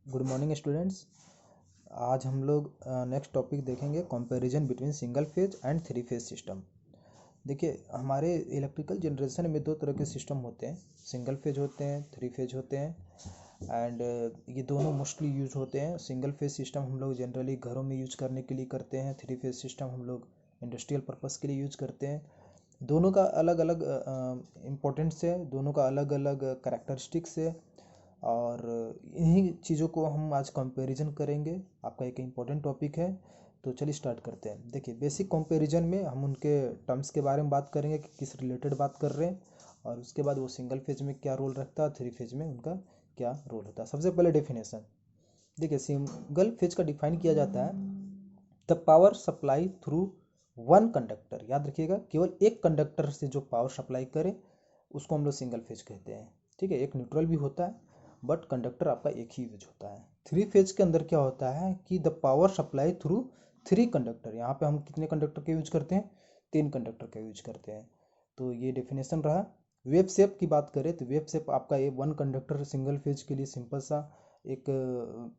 Good morning students. आज हम लोग नेक्स्ट टॉपिक देखेंगे comparison between single phase and three phase system. देखिए, हमारे इलेक्ट्रिकल जनरेशन में दो तरह के सिस्टम होते हैं, सिंगल फेज होते हैं, थ्री फेज होते हैं। एंड ये दोनों मोस्टली यूज होते हैं। सिंगल फेज सिस्टम हम लोग जनरली घरों में यूज करने के लिए करते हैं, थ्री फेज सिस्टम हम लोग इंडस्ट्रियल पर्पस के लिए यूज करते हैं। दोनों का अलग अलग इम्पोर्टेंस है, दोनों का अलग अलग कैरेक्टरिस्टिक्स है और इन्हीं चीज़ों को हम आज कंपैरिजन करेंगे। आपका एक इम्पोर्टेंट टॉपिक है, तो चलिए स्टार्ट करते हैं। देखिए, बेसिक कंपैरिजन में हम उनके टर्म्स के बारे में बात करेंगे कि किस रिलेटेड बात कर रहे हैं, और उसके बाद वो सिंगल फेज में क्या रोल रखता है, थ्री फेज में उनका क्या रोल होता है। सबसे पहले डेफिनेशन देखिए, सिंगल फेज का डिफाइन किया जाता है the power supply through one conductor. याद रखिएगा, केवल एक कंडक्टर से जो पावर सप्लाई करे उसको हम लोग सिंगल फेज कहते हैं। ठीक है, एक न्यूट्रल भी होता है बट कंडक्टर आपका एक ही यूज होता है। थ्री फेज के अंदर क्या होता है कि the power supply through three conductor. यहाँ पे हम कितने कंडक्टर का यूज करते हैं, तीन कंडक्टर का यूज करते हैं। तो ये डेफिनेशन रहा। वेव शेप की बात करें तो वेव शेप आपका ये वन कंडक्टर सिंगल फेज के लिए सिंपल सा एक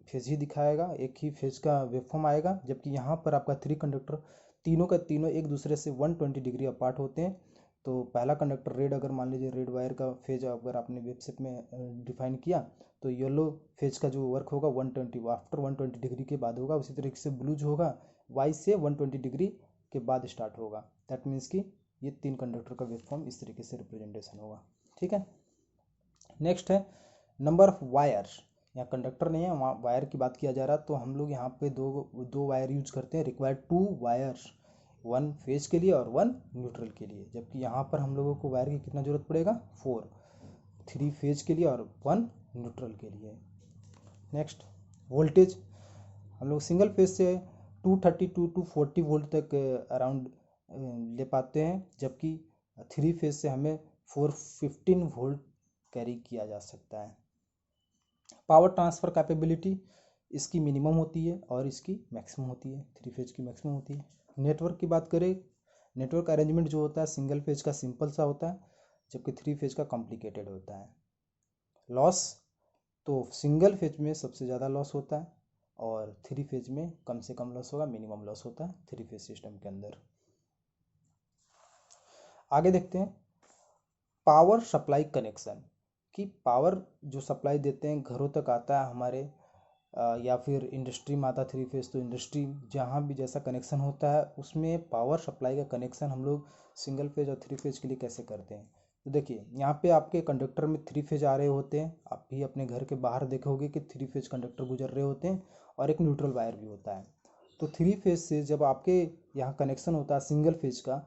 फेज ही दिखाएगा, एक ही फेज का वेवफॉर्म आएगा। जबकि यहाँ पर आपका थ्री कंडक्टर तीनों का तीनों एक दूसरे से 120 डिग्री अपार्ट होते हैं। तो पहला कंडक्टर रेड, अगर मान लीजिए रेड वायर का फेज अगर आपने वेव शेप में डिफाइन किया तो येलो फेज का जो वर्क होगा 120 आफ्टर 120 डिग्री के बाद होगा। उसी तरीके से ब्लू जो होगा वाई से 120 डिग्री के बाद स्टार्ट होगा। दैट मीन्स कि ये तीन कंडक्टर का वेव फॉर्म इस तरीके से रिप्रेजेंटेशन होगा। ठीक है, नेक्स्ट है नंबर ऑफ वायर्स। यहाँ कंडक्टर नहीं है, वहाँ वायर की बात किया जा रहा है। तो हम लोग यहाँ पे दो वायर यूज करते हैं, required to wires, one phase के लिए और वन न्यूट्रल के लिए। जबकि यहाँ पर हम लोगों को वायर की कितना जरूरत पड़ेगा, फोर, थ्री फेज के लिए और वन न्यूट्रल के लिए। नेक्स्ट वोल्टेज, हम लोग सिंगल फेज से 232 टू 40 वोल्ट तक अराउंड ले पाते हैं, जबकि थ्री फेज से हमें 415 वोल्ट कैरी किया जा सकता है। पावर ट्रांसफ़र कैपेबिलिटी इसकी मिनिमम होती है और इसकी मैक्सिमम होती है, थ्री फेज की मैक्सिमम होती है। नेटवर्क की बात करें, नेटवर्क अरेंजमेंट जो होता है सिंगल फेज का सिंपल सा होता है, जबकि थ्री फेज का कॉम्प्लिकेटेड होता है। लॉस, तो सिंगल फेज में सबसे ज़्यादा लॉस होता है और थ्री फेज में कम से कम लॉस होगा, मिनिमम लॉस होता है थ्री फेज सिस्टम के अंदर। आगे देखते हैं पावर सप्लाई कनेक्शन, कि पावर जो सप्लाई देते हैं घरों तक आता है हमारे, या फिर इंडस्ट्री में आता थ्री फेज। तो इंडस्ट्री जहाँ भी जैसा कनेक्शन होता है उसमें पावर सप्लाई का कनेक्शन हम लोग सिंगल फेज और थ्री फेज के लिए कैसे करते हैं। तो देखिए, यहाँ पे आपके कंडक्टर में थ्री फेज आ रहे होते हैं, आप भी अपने घर के बाहर देखोगे कि थ्री फेज कंडक्टर गुजर रहे होते हैं और एक न्यूट्रल वायर भी होता है। तो थ्री फेज से जब आपके यहाँ कनेक्शन होता है सिंगल फेज का,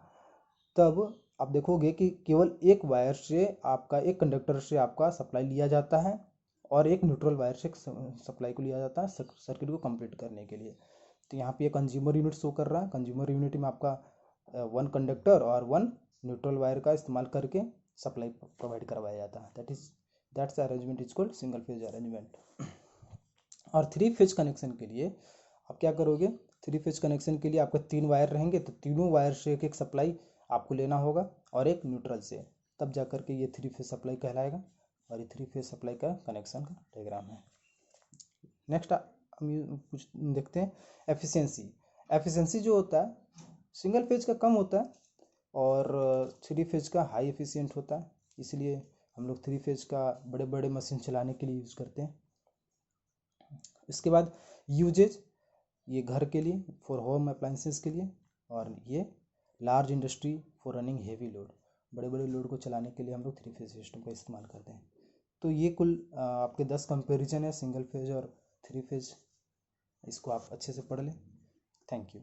तब आप देखोगे कि केवल एक वायर से आपका, एक कंडक्टर से आपका सप्लाई लिया जाता है और एक न्यूट्रल वायर से सप्लाई को लिया जाता है सर्किट को कंप्लीट करने के लिए। तो यहाँ पे कंज्यूमर यूनिट शो कर रहा है। कंज्यूमर यूनिट में आपका वन कंडक्टर और वन न्यूट्रल वायर का इस्तेमाल करके सप्लाई प्रोवाइड करवाया जाता है। That's arrangement is called single phase arrangement. और थ्री फेज कनेक्शन के लिए आप क्या करोगे, थ्री फेज कनेक्शन के लिए आपके तीन वायर रहेंगे, तो तीनों वायर से एक एक सप्लाई आपको लेना होगा और एक न्यूट्रल से, तब जा करके ये थ्री फेज सप्लाई कहलाएगा। और ये थ्री फेज सप्लाई का कनेक्शन का डायग्राम है। नेक्स्ट हम कुछ देखते हैं एफिशिएंसी। एफिशिएंसी जो होता है सिंगल फेज का कम होता है और थ्री फेज का हाई एफिशिएंट होता है, इसलिए हम लोग थ्री फेज का बड़े बड़े मशीन चलाने के लिए यूज़ करते हैं। इसके बाद यूजेज, ये घर के लिए फॉर होम अप्लाइंसेस के लिए, और ये large industry for running heavy load, बड़े बड़े लोड को चलाने के लिए हम लोग थ्री फेज सिस्टम का इस्तेमाल करते हैं। तो ये कुल आपके 10 कंपैरिजन है सिंगल फेज और थ्री फेज, इसको आप अच्छे से पढ़ लें। Thank you.